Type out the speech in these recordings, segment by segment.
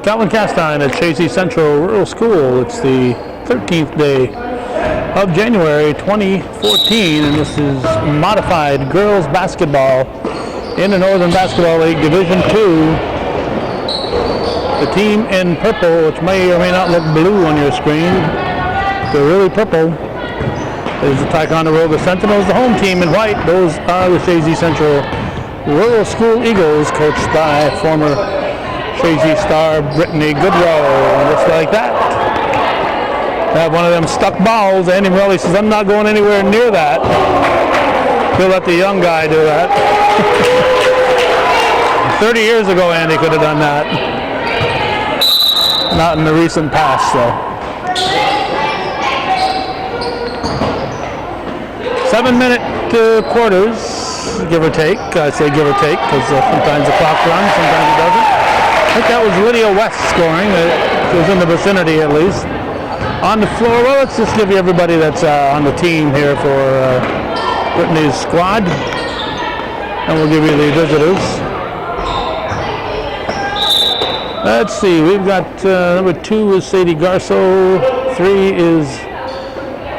Calvin Castine at Chazy Central Rural School. It's the 13th day of January 2014, and this is modified girls basketball in the Northern Basketball League Division II. The team in purple, which may or may not look blue on your screen, they're really purple, is the Ticonderoga Sentinels. The home team in white, those are the Chazy Central Rural School Eagles, coached by former Chazy star Brittany Goodrow. Just like that. Have one of them stuck balls. Andy Morelli says, I'm not going anywhere near that. He'll let the young guy do that. 30 years ago, Andy could have done that. Not in the recent past, though. 7-minute quarters, give or take. I say give or take because sometimes the clock runs, sometimes it doesn't. I think that was Lydia West scoring. It was in the vicinity, at least. On the floor, well, let's just give you everybody that's on the team here for Brittany's squad, and we'll give you the visitors. Let's see, we've got number 2 is Sadie Garso, 3 is,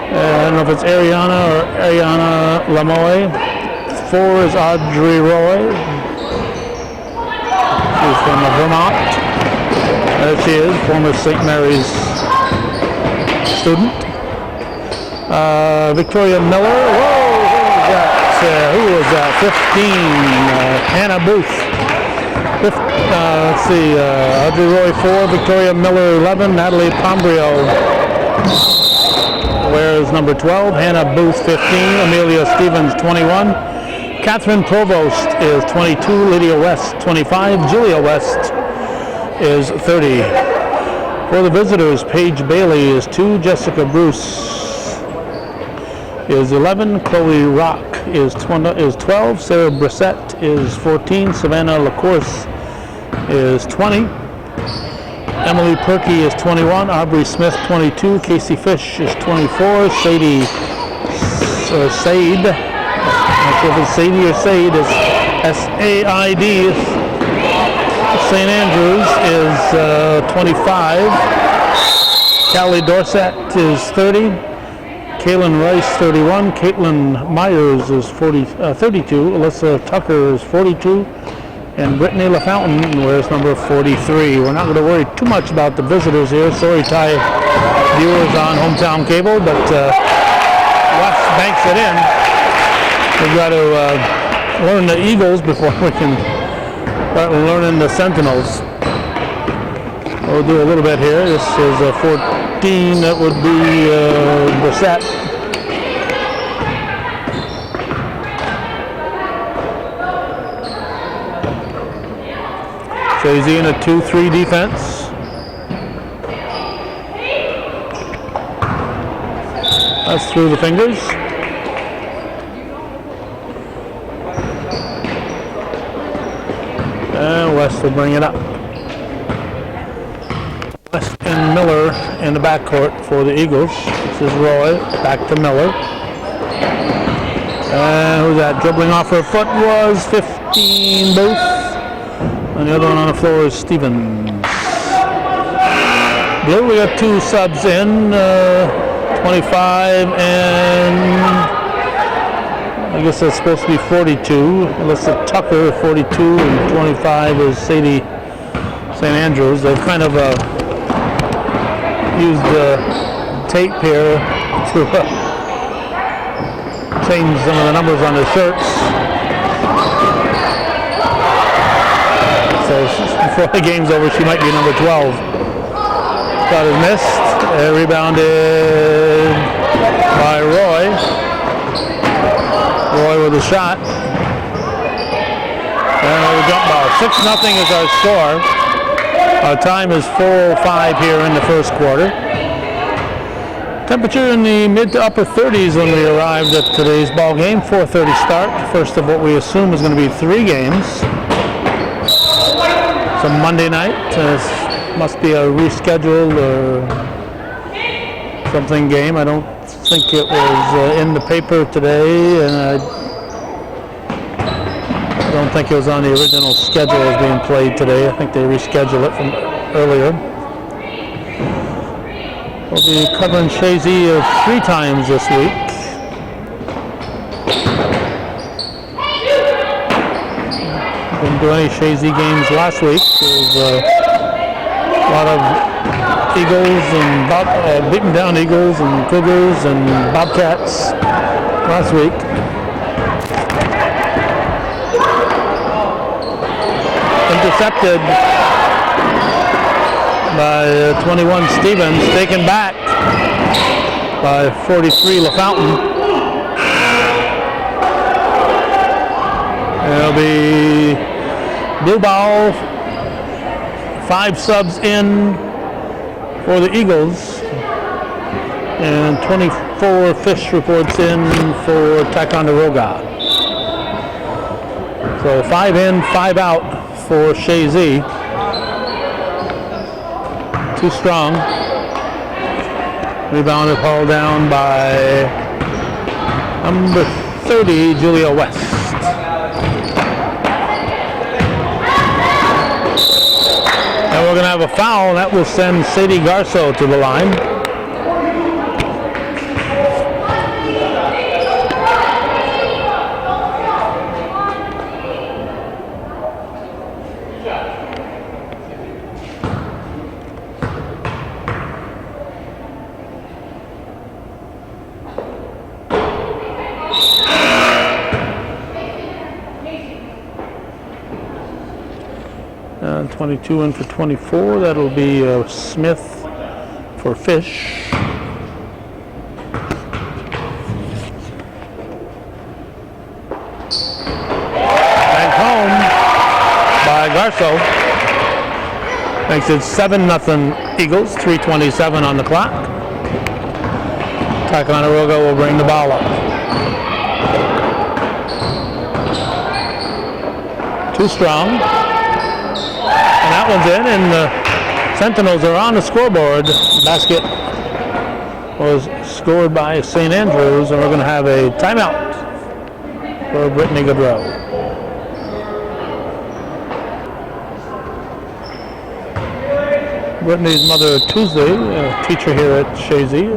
I don't know if it's Ariana or Ariana Lamoy, 4 is Audrey Roy, she's from Vermont, there she is, former St. Mary's student. Victoria Miller, who was that? 15, Hannah Booth. Let's see, Audrey Roy 4, Victoria Miller 11, Natalie Pombrio wears number 12, Hannah Booth 15, Amelia Stevens 21, Catherine Provost is 22, Lydia West 25, Julia West is 30. For the visitors, Paige Bailey is 2, Jessica Bruce is 11, Chloe Rock is 12, Sarah Brissett is 14, Savannah LaCourse is 20, Emily Perkey is 21, Aubrey Smith 22, Casey Fish is 24, Sadie, or Sade, I'm not sure if it's Sadie or Sade, is S-A-I-D, St. Andrews is 25, Callie Dorset is 30, Kaylin Rice 31, Caitlin Myers is 32, Alyssa Tucker is 42, and Brittany LaFountain wears number 43. We're not going to worry too much about the visitors here. Sorry, Thai viewers on Hometown Cable, but West banks it in. We've got to learn the Eagles before we can start learning the Sentinels. We'll do a little bit here. This is a 14, that would be Brissett. Chazy in a 2-3 defense. That's through the fingers. And West will bring it up. West and Miller in the backcourt for the Eagles. This is Roy, back to Miller. And who's that? Dribbling off her foot was 15, Booth. And the other one on the floor is Stevens. Blue, we got 2 subs in, 25 and I guess that's supposed to be 42. Alyssa Tucker, 42, and 25 is Sadie St. Andrews. They've kind of used tape here to change some of the numbers on their shirts. So before the game's over, she might be number 12. Shot is missed. Rebounded by Roy. Roy with a shot. And a jump ball. 6-0 is our score. Our time is 4:05 here in the first quarter. Temperature in the mid to upper 30s when we arrived at today's ball game. 4:30 start. First of what we assume is going to be 3 games. It's a Monday night. Must be a rescheduled or something game. I don't think it was in the paper today, and I Don't think it was on the original schedule as being played today. I think they rescheduled it from earlier. We'll be covering Chazy 3 times this week. Didn't do any Chazy games last week. There's a lot of Eagles and beaten down Eagles and Cougars and Bobcats last week. Intercepted by 21 Stevens, taken back by 43 LaFountain. It'll be blue ball, 5 subs in for the Eagles, and 24 Fish reports in for Ticonderoga. So 5 in, 5 out for Chazy. Too strong. Rebounded, hauled down by number 30, Julia West. And we're going to have a foul, and that will send Sadie Garceau to the line. And 22 in for 24. That'll be Smith for Fish. Back home by Garceau. Makes it 7-0 Eagles. 3:27 on the clock. Ticonderoga will bring the ball up. Too strong. And that one's in, and the Sentinels are on the scoreboard. The basket was scored by St. Andrews, and we're going to have a timeout for Brittany Gaudreau. Brittany's mother, Tuesday, a teacher here at Chazy,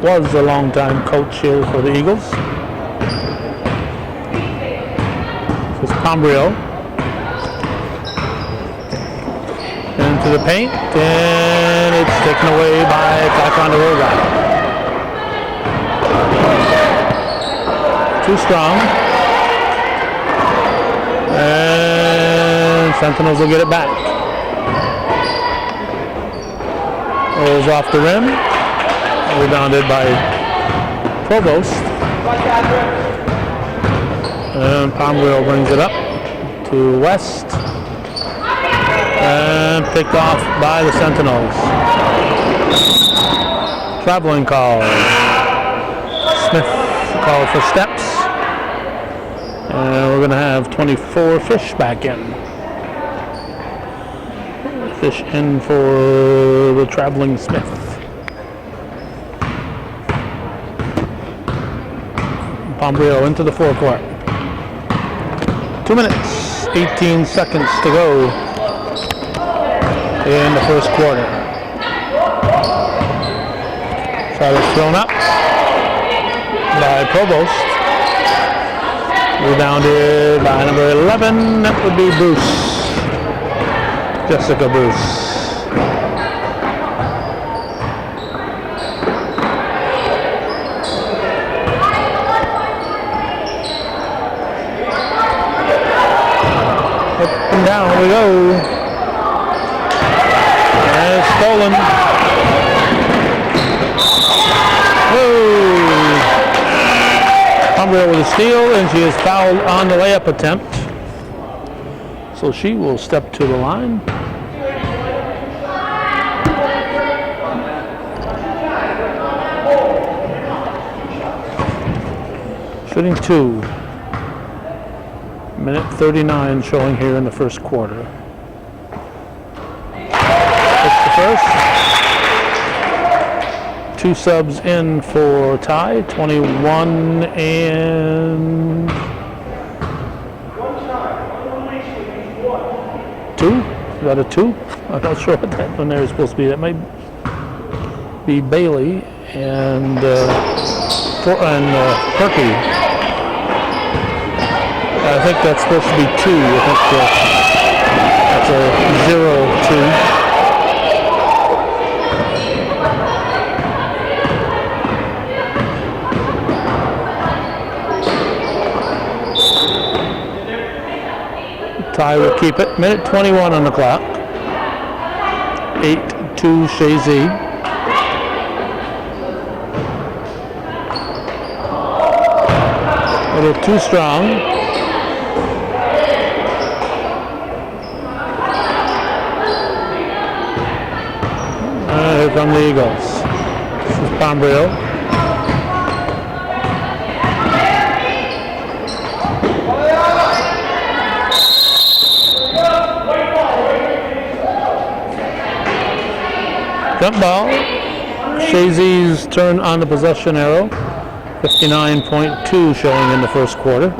was a longtime coach here for the Eagles. This is Pombrio. Into the paint, and it's taken away by Ticonderoga. Too strong. And Sentinels will get it back. Rolls off the rim. Rebounded by Provost. And Pombrio brings it up to West. And picked off by the Sentinels. Traveling call. Smith called for steps. And we're going to have 24 Fish back in. Fish in for the traveling Smith. Pombrio into the forecourt. 2 minutes, 18 seconds to go in the first quarter. Shot is thrown up by Provost. Rebounded by number 11. That would be Bruce. Jessica Bruce. Up and down we go. Stolen. Pombrio with a steal, and she is fouled on the layup attempt. So she will step to the line. Shooting 2. Minute 39 showing here in the first quarter. First. 2 subs in for Ty, 21 and 2? Is that a 2? I'm not sure what that one there is supposed to be. That might be Bailey and Perky. I think that's supposed to be 2. I think that's a 0-2. Ty will keep it. Minute 21 on the clock. 8-2 Chazy. A little too strong. Here come the Eagles. This is Pombrio. Jump ball. Chazy's turn on the possession arrow. 59.2 showing in the first quarter.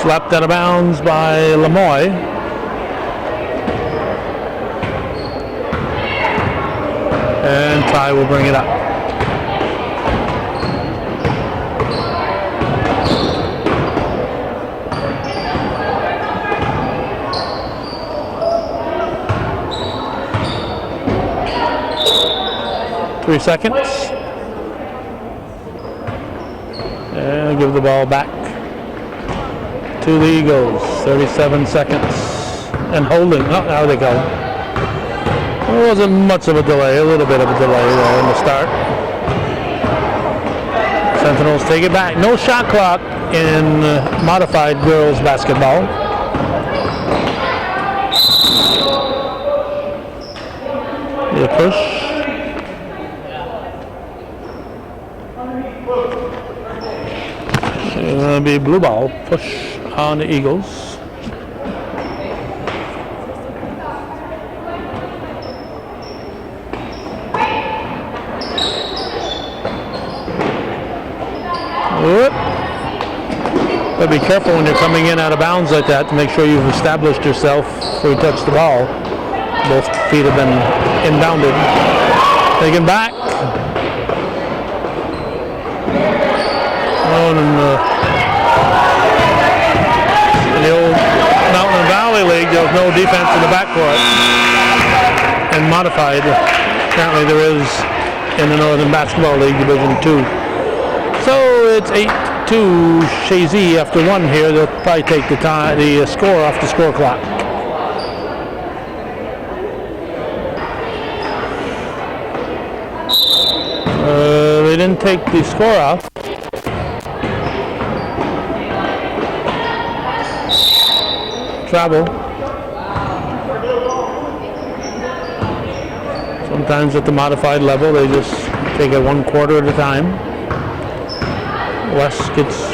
Slapped out of bounds by Lemoy. And Ty will bring it up. Three seconds. And give the ball back to the Eagles. 37 seconds. And holding. Oh, there they go. There wasn't much of a delay. A little bit of a delay there in the start. Sentinels take it back. No shot clock in modified girls basketball. The push. It's going to be blue ball. Push on the Eagles. Whoop. But be careful when you're coming in out of bounds like that to make sure you've established yourself before you touch the ball. Both feet have been inbounded. Taken back. In the old Mountain and Valley League, there was no defense in the backcourt. And modified, apparently there is in the Northern Basketball League Division 2. So it's 8-2 Chazy after 1 here. They'll probably take the score off the score clock. They didn't take the score off. Travel. Sometimes at the modified level they just take it 1 quarter at a time. West gets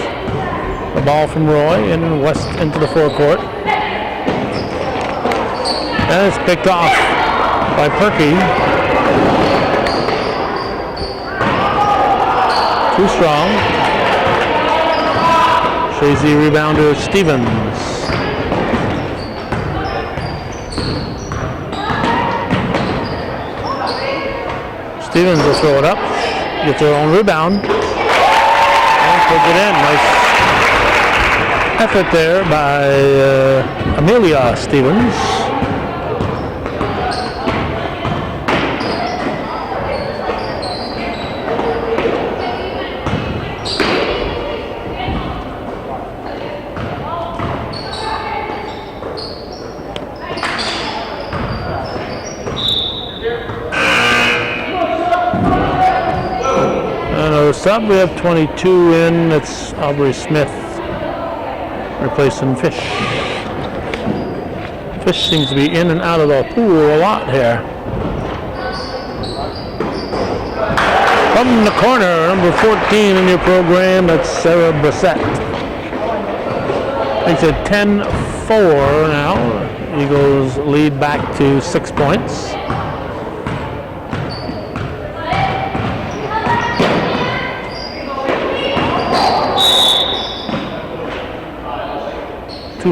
the ball from Roy and West into the forecourt. And it's picked off by Perky. Too strong. Chazy rebounder Stevens. Stevens will throw it up, gets her own rebound, and puts it in. Nice effort there by Amelia Stevens. Sub, we have 22 in. It's Aubrey Smith replacing Fish. Fish seems to be in and out of the pool a lot here. From the corner, number 14 in your program, that's Sarah Brissett. Makes it 10-4 now. Eagles lead back to 6 points.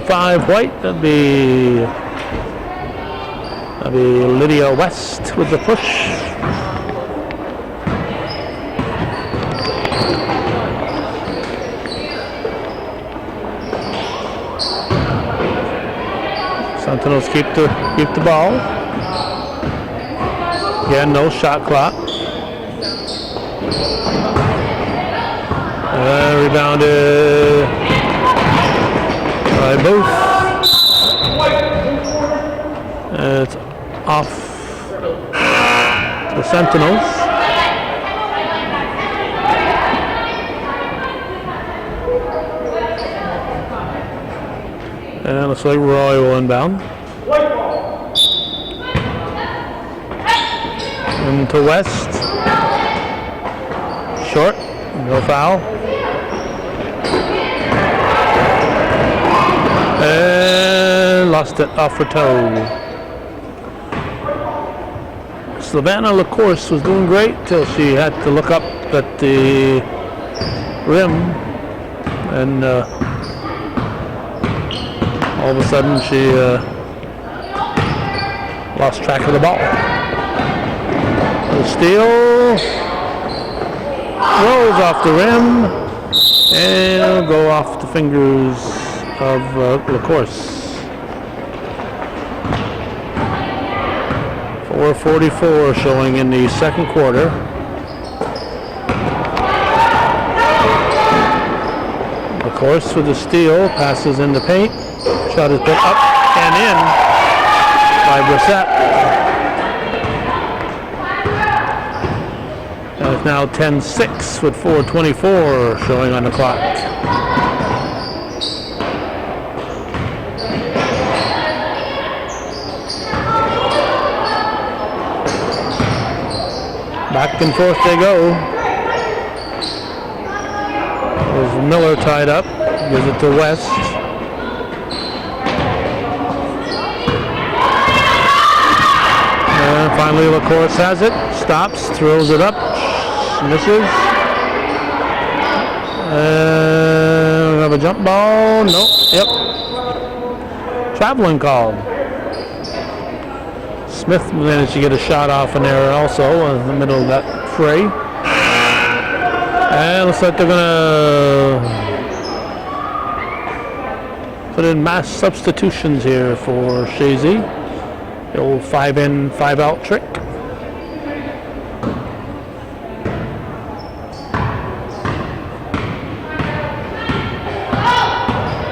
2-5 white. That'd be Lydia West with the push. Sentinels keep the ball. Again, no shot clock. Rebounded by Booth. It's off the Sentinels. And looks like Roy will inbound. Into West. Short. No foul. And lost it off her toe. Savannah LaCourse was doing great till she had to look up at the rim, and all of a sudden she lost track of the ball. The steal rolls off the rim and will go off the fingers of LaCourse. 4:44 showing in the second quarter. LaCourse with the steal, passes in the paint. Shot is put up and in by Brissett. And it's now 10-6 with 4:24 showing on the clock. Back and forth they go. There's Miller tied up. Gives it to West. And finally LaCourse has it. Stops, throws it up, misses. And we have a jump ball. Nope. Yep. Traveling call. Smith managed to get a shot off in there also in the middle of that fray. And looks like they're gonna put in mass substitutions here for Chazy. The old 5-in, 5-out trick.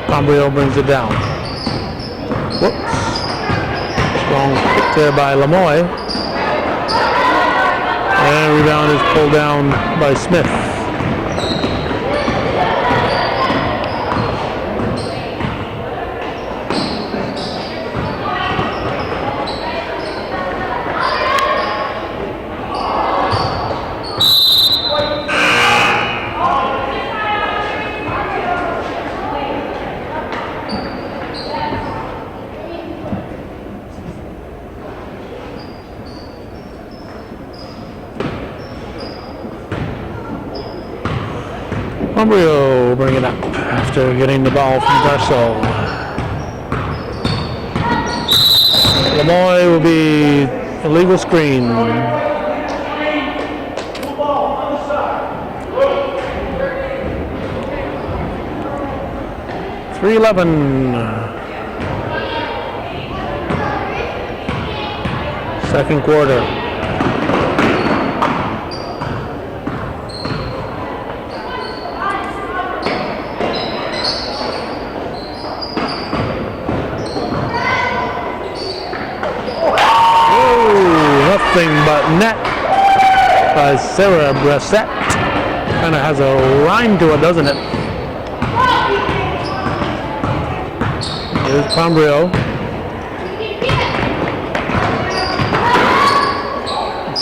Pombrio brings it down. Whoops. Strong pick there by Lamoy. And rebound is pulled down by Smith. Pombrio bring it up after getting the ball from Garceau. Lamoy will be illegal screen. .311. Second quarter. But net by Sarah Brissett. Kind of has a rhyme to it, doesn't it? Here's Pombrio.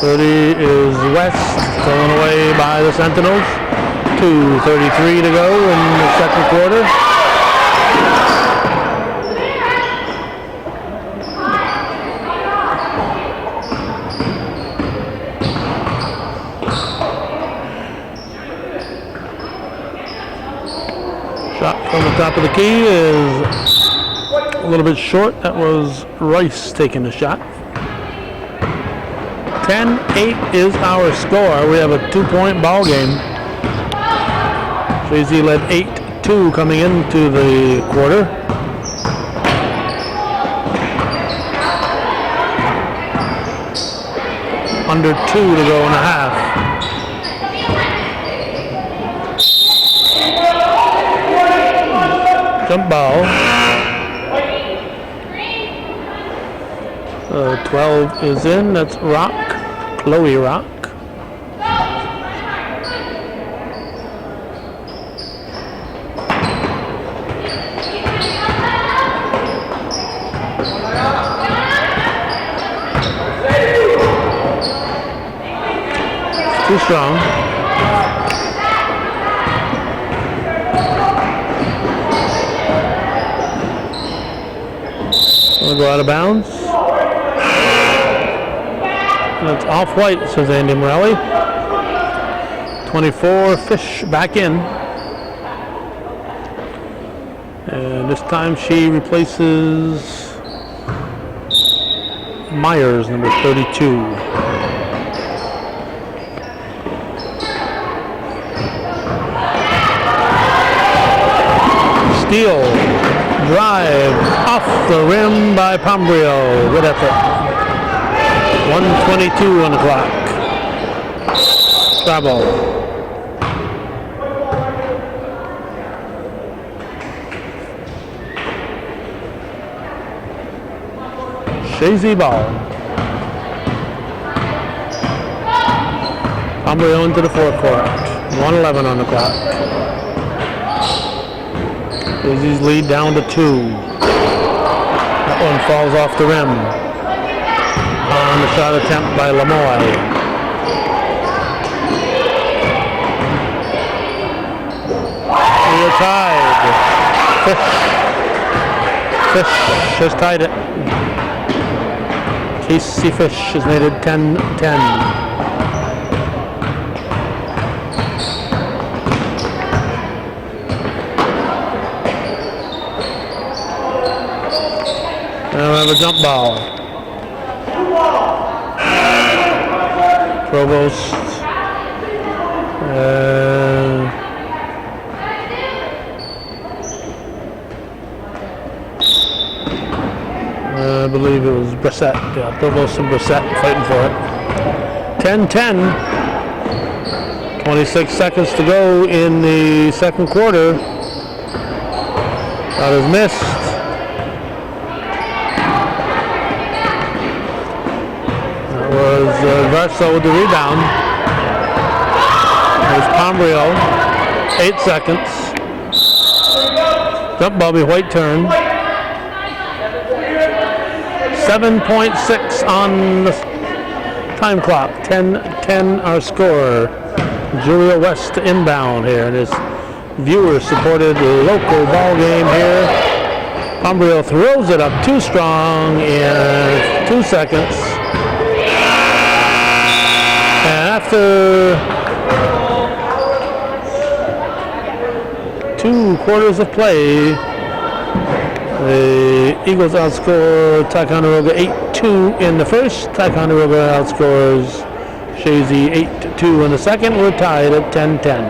30 is West, thrown away by the Sentinels. 2:33 to go in the second quarter. Shot from the top of the key is a little bit short. That was Rice taking the shot. 10-8 is our score. We have a 2-point ball game. Chazy led 8-2 coming into the quarter. Under 2 to go in the half. Jump ball. 12 is in. That's Rock. Chloe Rock. Too strong. We'll go out of bounds. That's off white, says Andy Morelli. 24, Fish back in. And this time she replaces Myers, number 32. Steal, drive, off the rim by Pombrio. Good effort. 1:22 on the clock. Travel. Chazy ball. Pombrio into the forecourt. 1:11 on the clock. Chazy's lead down to 2. That one falls off the rim. On the shot attempt by Lamoy. We are tied. Fish has tied it. Casey Fish has made it 10-10. Now we have a jump ball. Provost. I believe it was Brissett. Yeah, Provost and Brissett fighting for it. 10-10. 26 seconds to go in the second quarter. Shot is missed. Garza with the rebound. There's Pombrio. 8 seconds. Jump ball, white turn. 7.6 on the time clock. 10-10 our score. Julia West inbound here. This viewer-supported local ball game here. Pombrio throws it up too strong in 2 seconds. And after 2 quarters of play, the Eagles outscore Ticonderoga 8-2 in the first. Ticonderoga outscores Chazy 8-2 in the second. We're tied at 10-10.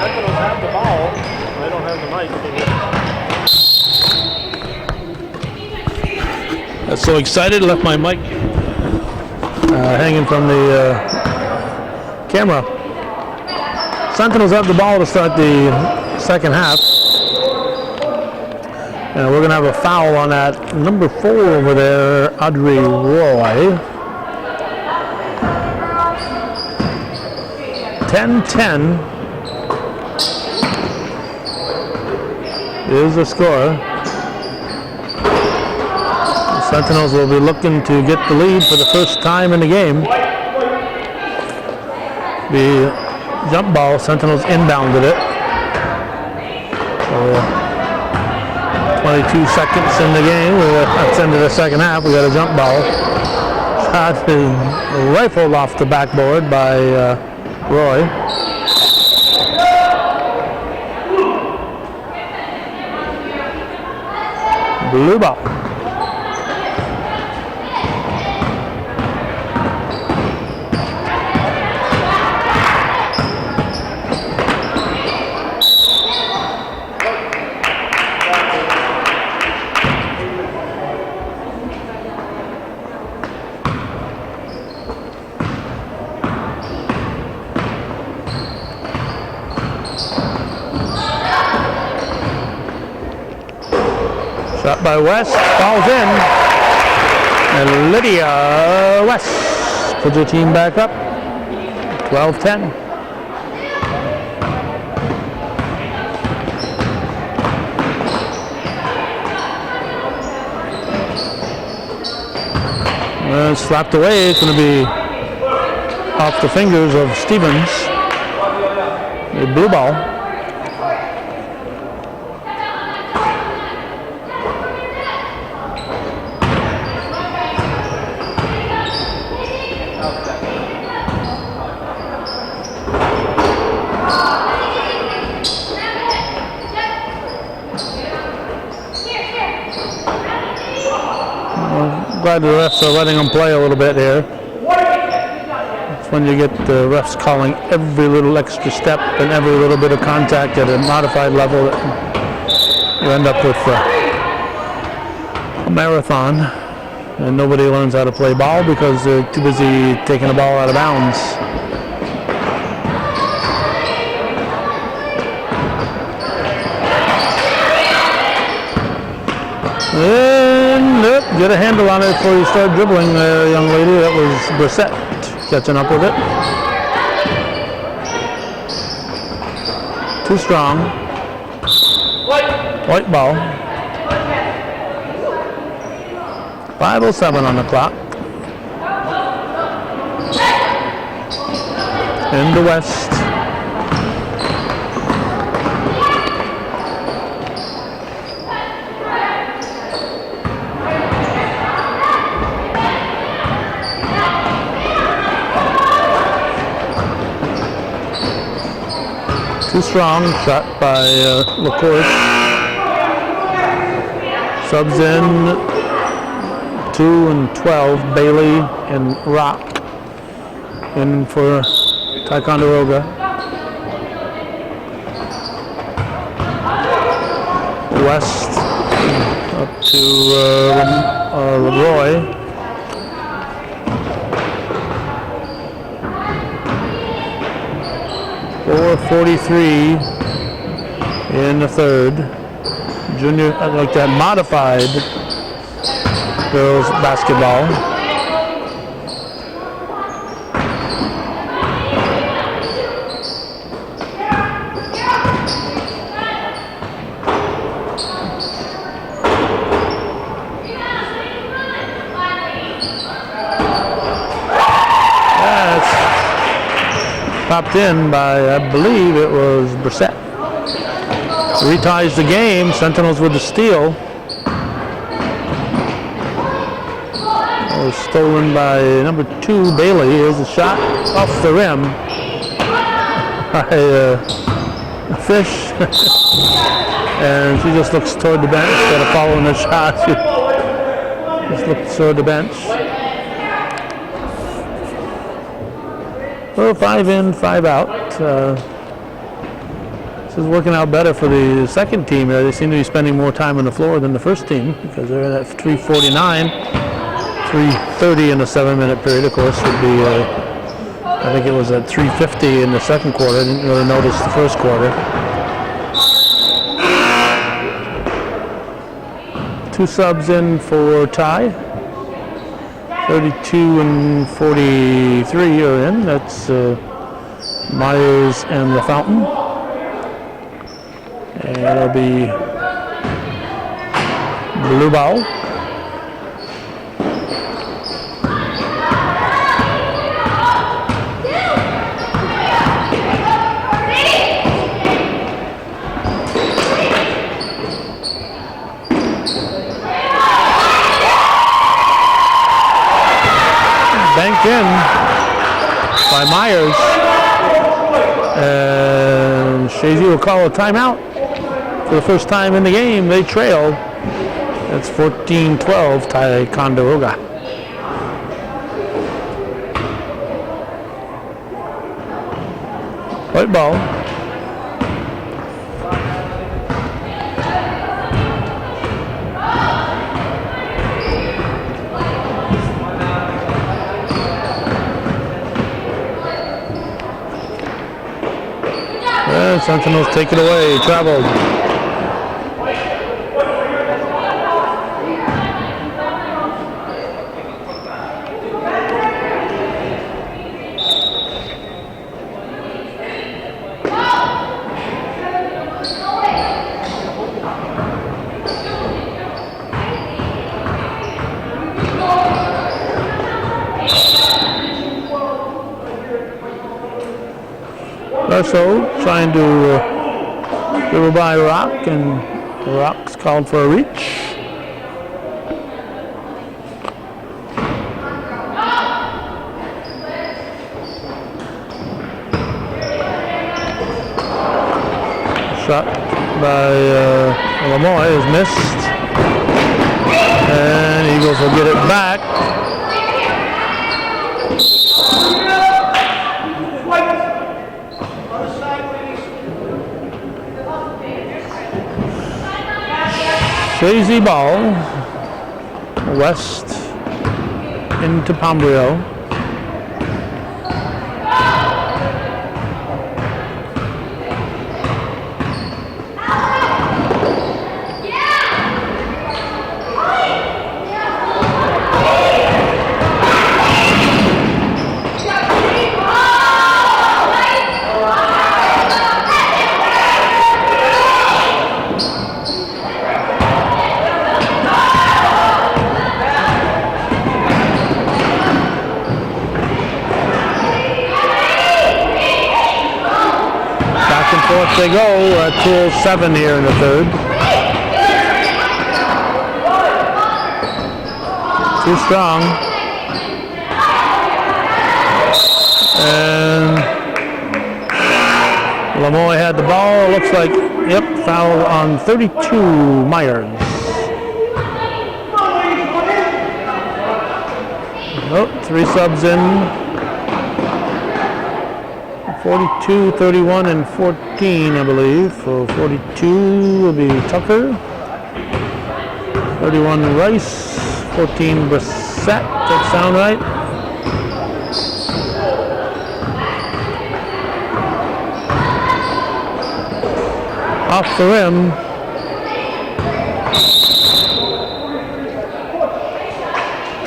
Sentinels have the ball. They don't have the mic. I'm so excited, left my mic hanging from the camera. Sentinels have the ball to start the second half. And we're going to have a foul on that number 4 over there, Audrey Roy. 10-10 is the score. Sentinels will be looking to get the lead for the first time in the game. The jump ball, Sentinels inbounded it. So 22 seconds in the game. That's into the second half. We got a jump ball. Shot is rifled off the backboard by Roy. blue ball. Shot by West, falls in, and Lydia West puts her team back up, 12-10. Slapped away, it's going to be off the fingers of Stevens, the blue ball. Glad the refs are letting them play a little bit here. It's when you get the refs calling every little extra step and every little bit of contact at a modified level that you end up with a marathon, and nobody learns how to play ball because they're too busy taking the ball out of bounds. And get a handle on it before you start dribbling, young lady. That was Brissett catching up with it. Too strong. White ball. 5:07 on the clock. Into West. Too strong, shot by LaCourse. Subs in 2 and 12, Bailey and Rock in for Ticonderoga. West up to Leroy. .43 in the third. Junior, like that modified girls basketball. Popped in by, I believe it was Brissett. Reties the game. Sentinels with the steal. It was stolen by number 2, Bailey. Here's a shot off the rim by Fish. And she just looks toward the bench instead of following the shot. She just looks toward the bench. Well, 5 in, 5 out. This is working out better for the second team. They seem to be spending more time on the floor than the first team because they're at 3:49, 3:30 in the 7-minute period. Of course, would be. I think it was at 3:50 in the second quarter. I didn't really notice the first quarter. 2 subs in for Ty. 32 and 43 are in. That's Myers and LaFountain. And it'll be blue ball. Banked in by Myers, and Chazy will call a timeout for the first time in the game. They trail It's 14-12 Ticonderoga. White ball. Sentinels take it away, traveled. So trying to dribble by Rock, and Rock's called for a reach. Shot by Lamoy is missed, and Eagles will get it back. Chazy ball, west into Pombrio. Forth they go at 2:07 here in the third. Too strong. And Lamoy had the ball. Looks like, yep, foul on 32, Myers. Nope, 3 subs in. 42, 31, and 14, I believe. So 42 will be Tucker. 31 Rice. 14 Brissett. That sound right? Off the rim.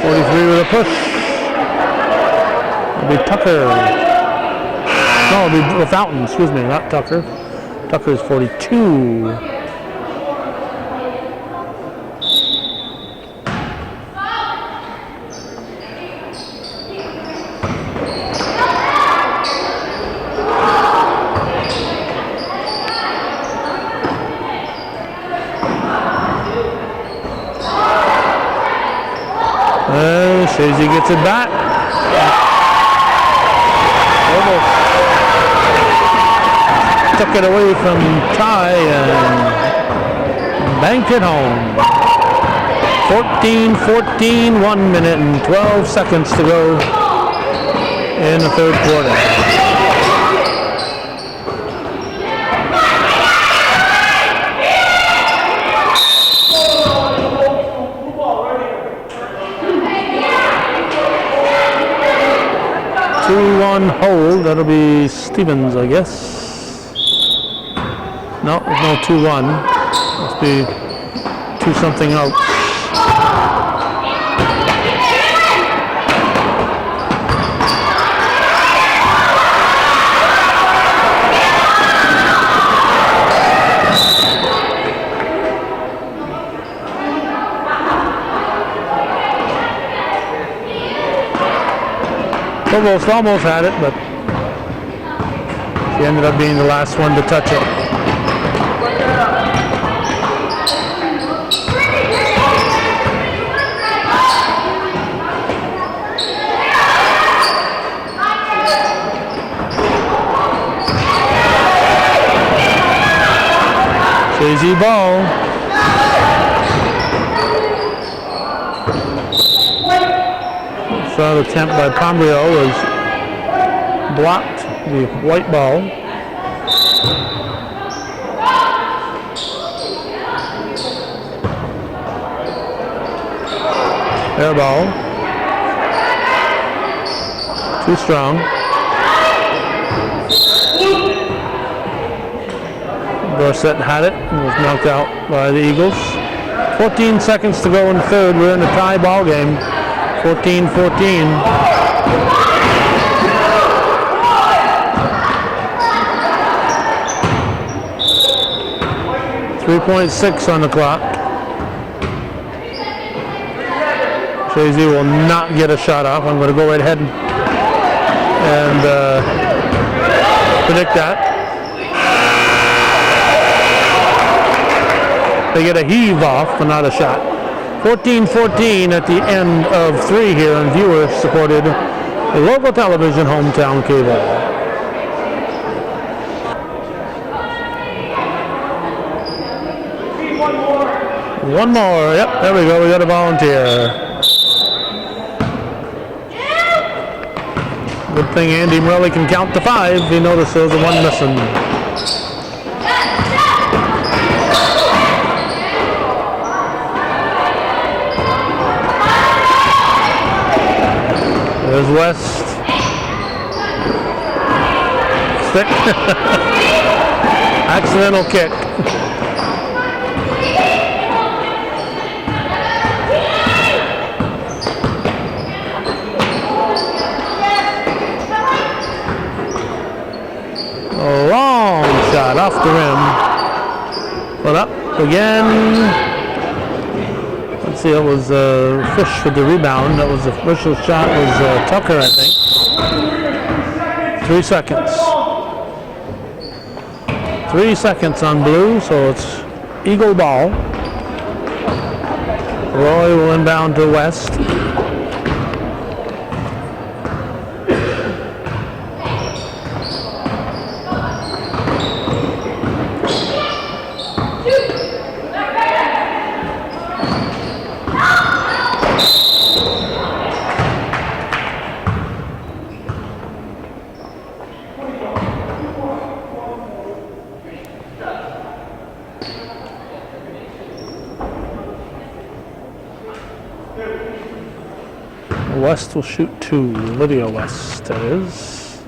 With a push. It'll be Tucker. No, it'll be Fountain, excuse me, not Tucker. Tucker's 42. Chazy gets it back. Almost took it away from Ty and banked it home. 14-14, 1 minute and 12 seconds to go in the third quarter. Hold, that'll be Stevens, I guess. No, there's no 2-1. Must be 2 something else. Almost had it, but she ended up being the last one to touch it. Chazy ball. Shot attempt by Pombrio is blocked, the white ball. Air ball. Too strong. Dorsett had it and was knocked out by the Eagles. 14 seconds to go in the third. We're in a tie ball game. 14-14. 3.6 on the clock. Chazy will not get a shot off. I'm going to go right ahead and predict that. They get a heave off, but not a shot. 14-14 at the end of 3 here on viewer-supported local television hometown cable. One more. Yep, there we go. We got a volunteer. Good thing Andy Morelli can count to 5. He notices the one missing. There's West. Stick. Accidental kick. A long shot off the rim. But up again. Let's see, it was Fish with the rebound. That was the official shot was Tucker, I think. 3 seconds. 3 seconds on blue, so it's Eagle ball. Roy will inbound to West. West will shoot 2. Lydia West, that is.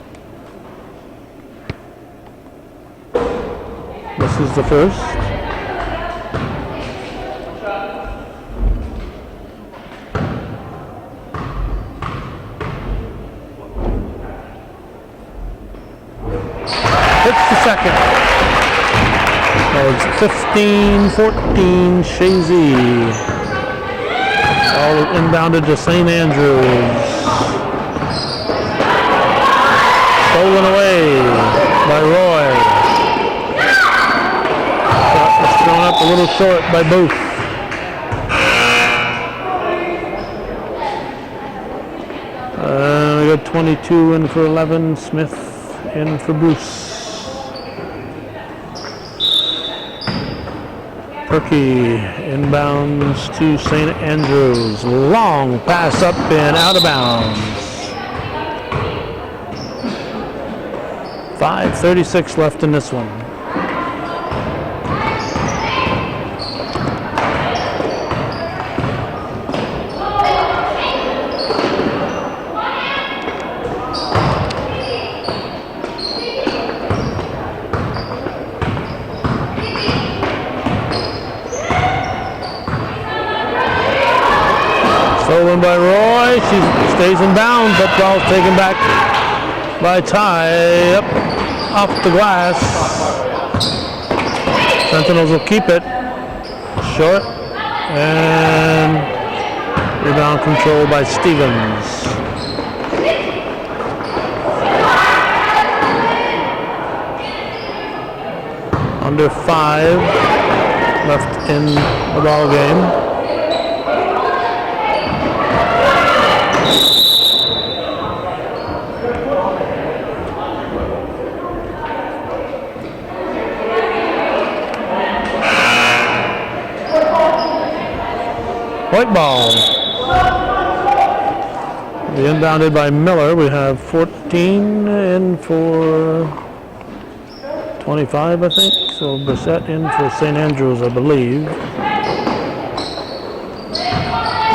This is the first. Hits the second. That was 15-14 Chazy. All inbounded to St. Andrews. Stolen away by Roy. Shot was thrown up a little short by Booth. We got 22 in for 11. Smith in for Bruce. Perky inbounds to St. Andrews. Long pass up and out of bounds. 5:36 left in this one. Stolen by Roy. She stays in bounds, but ball's taken back by Ty. Up off the glass. Sentinels will keep it. Short. And rebound control by Stevens. Under 5 left in the ball game. White ball. The inbounded by Miller. We have 14 in for 25, I think. So Brissett in for St. Andrews, I believe.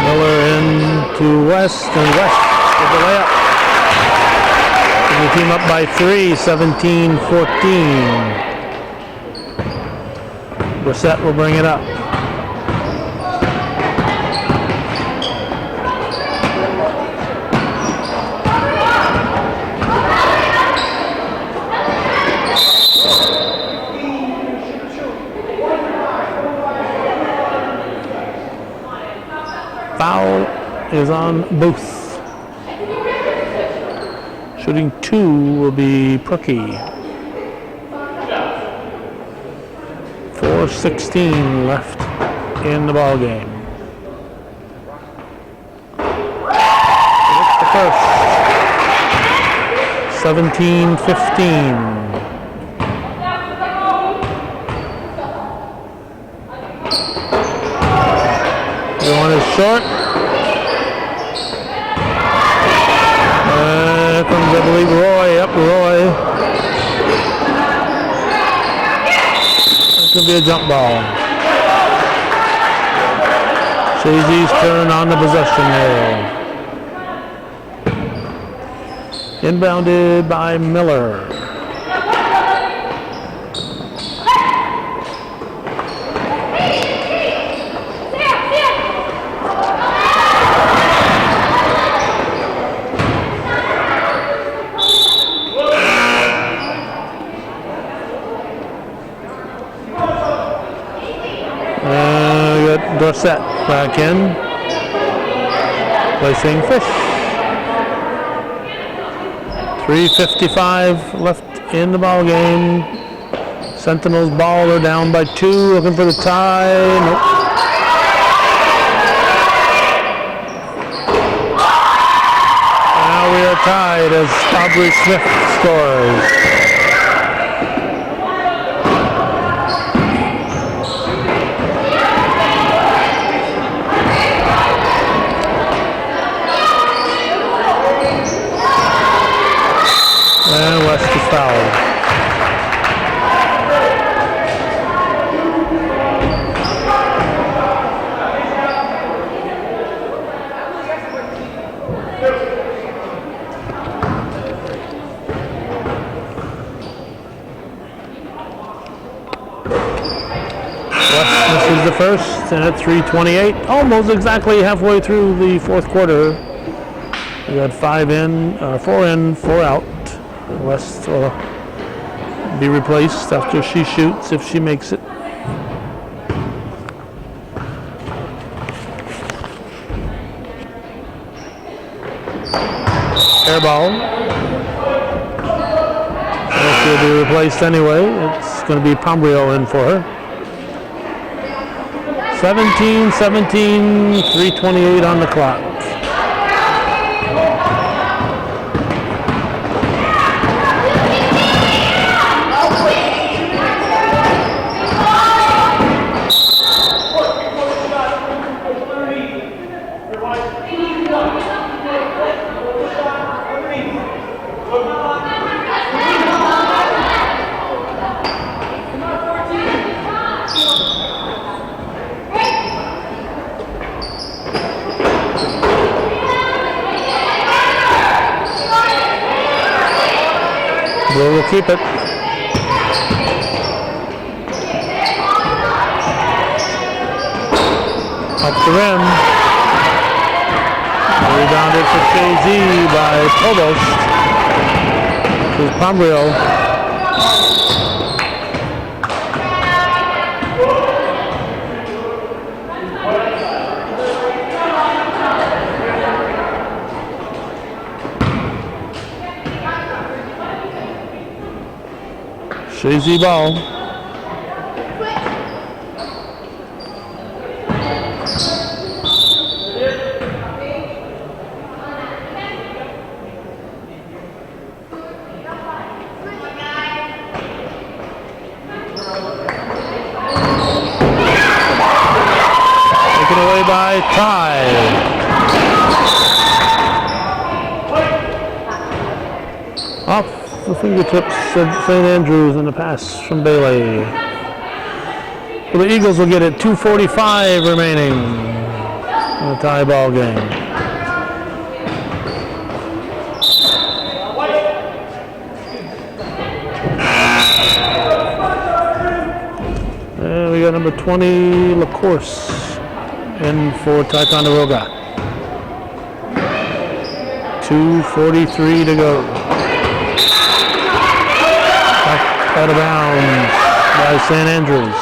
Miller in to West, and West with the layup. And the team up by 3, 17-14. Brissett will bring it up. Foul is on Booth. Shooting 2 will be Perky. 4:16 left in the ball game. It's the first. 17-15. The one is short. Here comes, I believe, Roy. Up, Roy. It's going to be a jump ball. Chazy's turn on the possession there. Inbounded by Miller. Brissett back in, placing Fish. 3:55 left in the ball game. Sentinels ball are down by 2, looking for the tie. Nope. Now we are tied as Aubrey Smith scores. And West is fouled. West misses the first, and at 3:28, almost exactly halfway through the fourth quarter. We got 4 in, 4 out. West will be replaced after she shoots, if she makes it. Air ball. She'll be replaced anyway. It's going to be Pombrio in for her. 17-17, 3:28 on the clock. We'll keep it. Up the rim. Rebounded for Chazy by Provost. To Pombrio. Chazy ball. Taken away by Ty. Off the fingertips of St. Andrews and the pass from Bailey. Well, the Eagles will get it. 2:45 remaining in a tie ball game. And we got number 20, LaCourse, in for Ticonderoga. 2:43 to go. Back out of bounds by St. Andrews.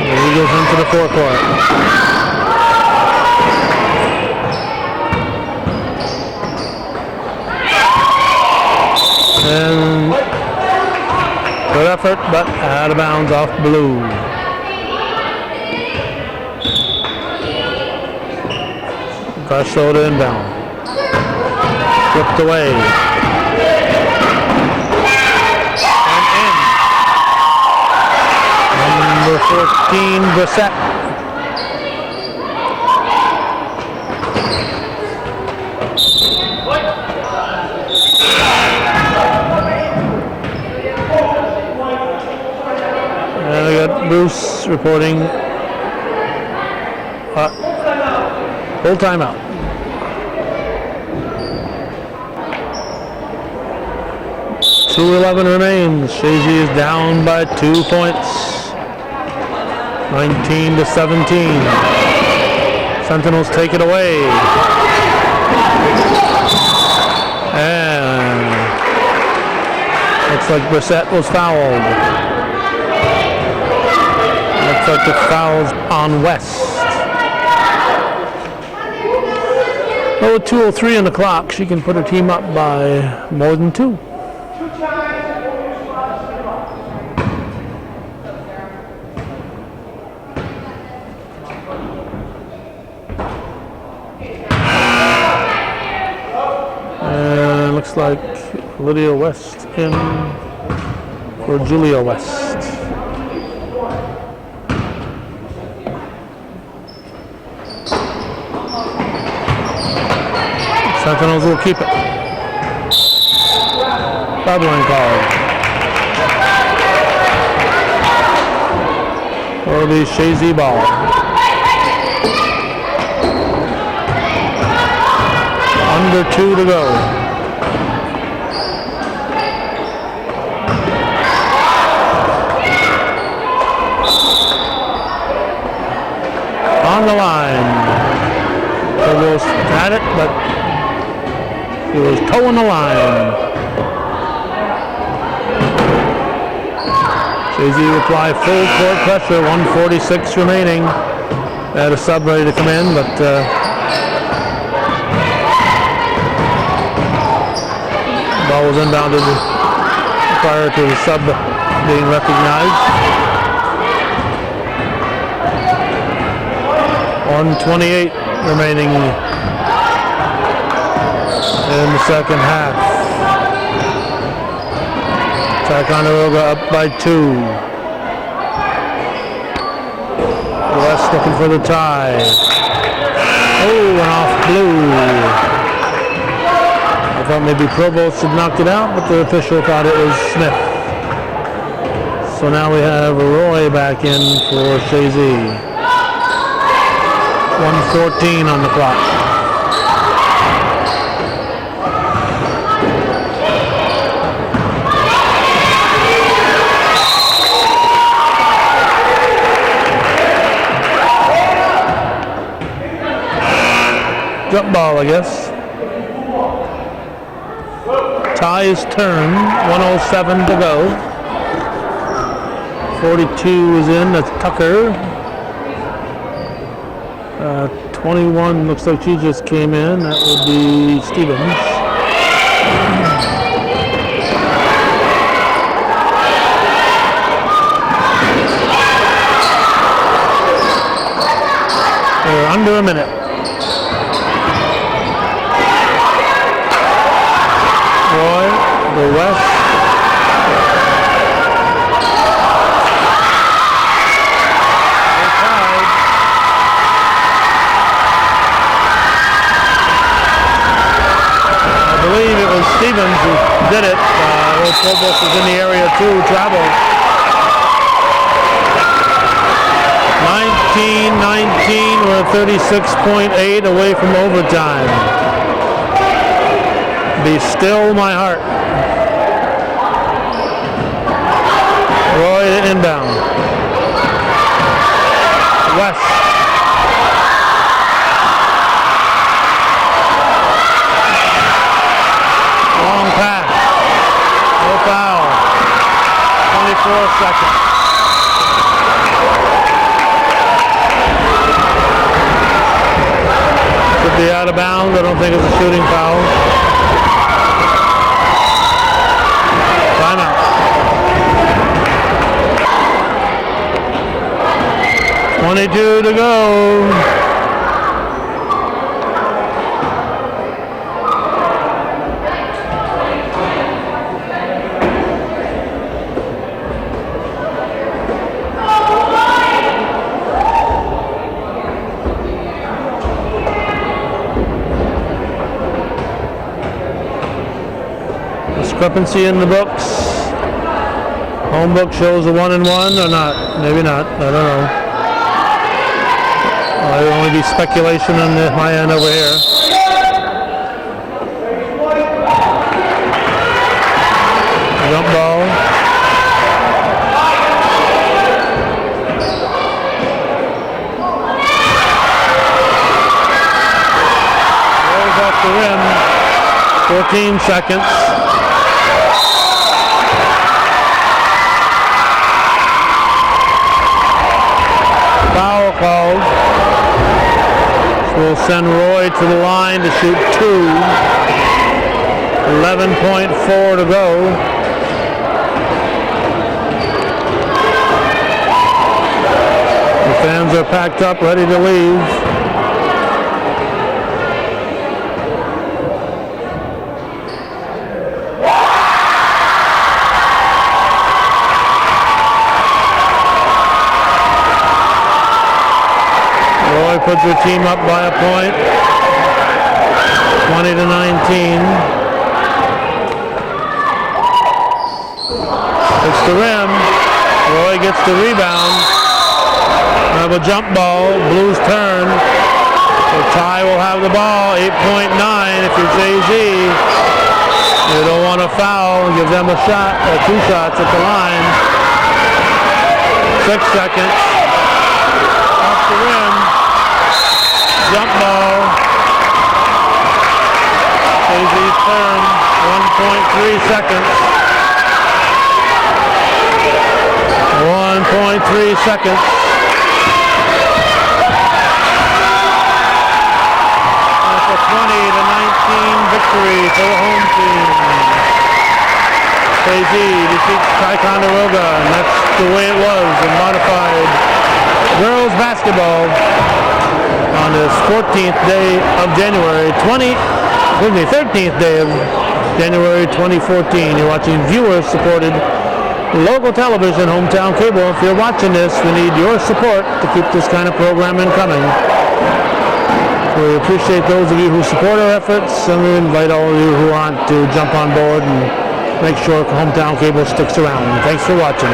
The Eagles into the forecourt. And good effort, but out of bounds off blue. Garsoda inbound. Flipped away. And in. Number 14, Brissett. And we got Bruce reporting full timeout. .2:11 remains. Chazy is down by 2 points. 19-17. Sentinels take it away. And looks like Brissett was fouled. Looks like the foul's on West. Well, with 2:03 on the clock, she can put her team up by more than 2. And looks like Lydia West in for Julia West. Sentinels will keep it. Bubbling call. For the Chazy ball. Under 2 to go. On the line. Almost had it, but he was toeing the line. Chazy will apply full court pressure. 1:46 remaining. They had a sub ready to come in, but ball was inbounded prior to the sub being recognized. 1:28 remaining in the second half. Ticonderoga up by 2. West looking for the tie. Oh, and off blue. I thought maybe Provost had knocked it out, but the official thought it was Smith. So now we have Roy back in for Chazy. 1:14 on the clock. Jump ball, I guess. Tie's turn. 1:07 to go. 42 is in. That's Tucker. 21 looks like she just came in. That would be Stevens. We're under a minute. Roy, the West. Stevens who did it. Old Provost is in the area too, travel. 19-19, we're 36.8 away from overtime. Be still my heart. Roy to inbound. West. Long pass. No foul. 24 seconds. Should be out of bounds. I don't think it's a shooting foul. Timeout. 22 to go. Discrepancy in the books. Home book shows a 1-1 or not? Maybe not. I don't know. Well, there will only be speculation on my end over here. Jump ball. Rolls off the rim. 14 seconds. Foul called. So we'll send Roy to the line to shoot 2. 11.4 to go. The fans are packed up, ready to leave. Puts her team up by a point, 20-19. It's the rim. Roy gets the rebound. We have a jump ball. Blues turn. So Ty will have the ball. 8.9. If you're Chazy, you don't want to foul. Give them a shot, 2 shots at the line. 6 seconds. Off the rim. Jump ball. Chazy's turn. 1.3 seconds. 1.3 seconds. That's a 20-19 victory for the home team. Chazy defeats Ticonderoga, and that's the way it was in modified girls basketball. On this 14th day of January 13th day of January 2014. You're watching viewer-supported local television, hometown cable. If you're watching this, we need your support to keep this kind of programming coming. We appreciate those of you who support our efforts, and we invite all of you who want to jump on board and make sure hometown cable sticks around. Thanks for watching.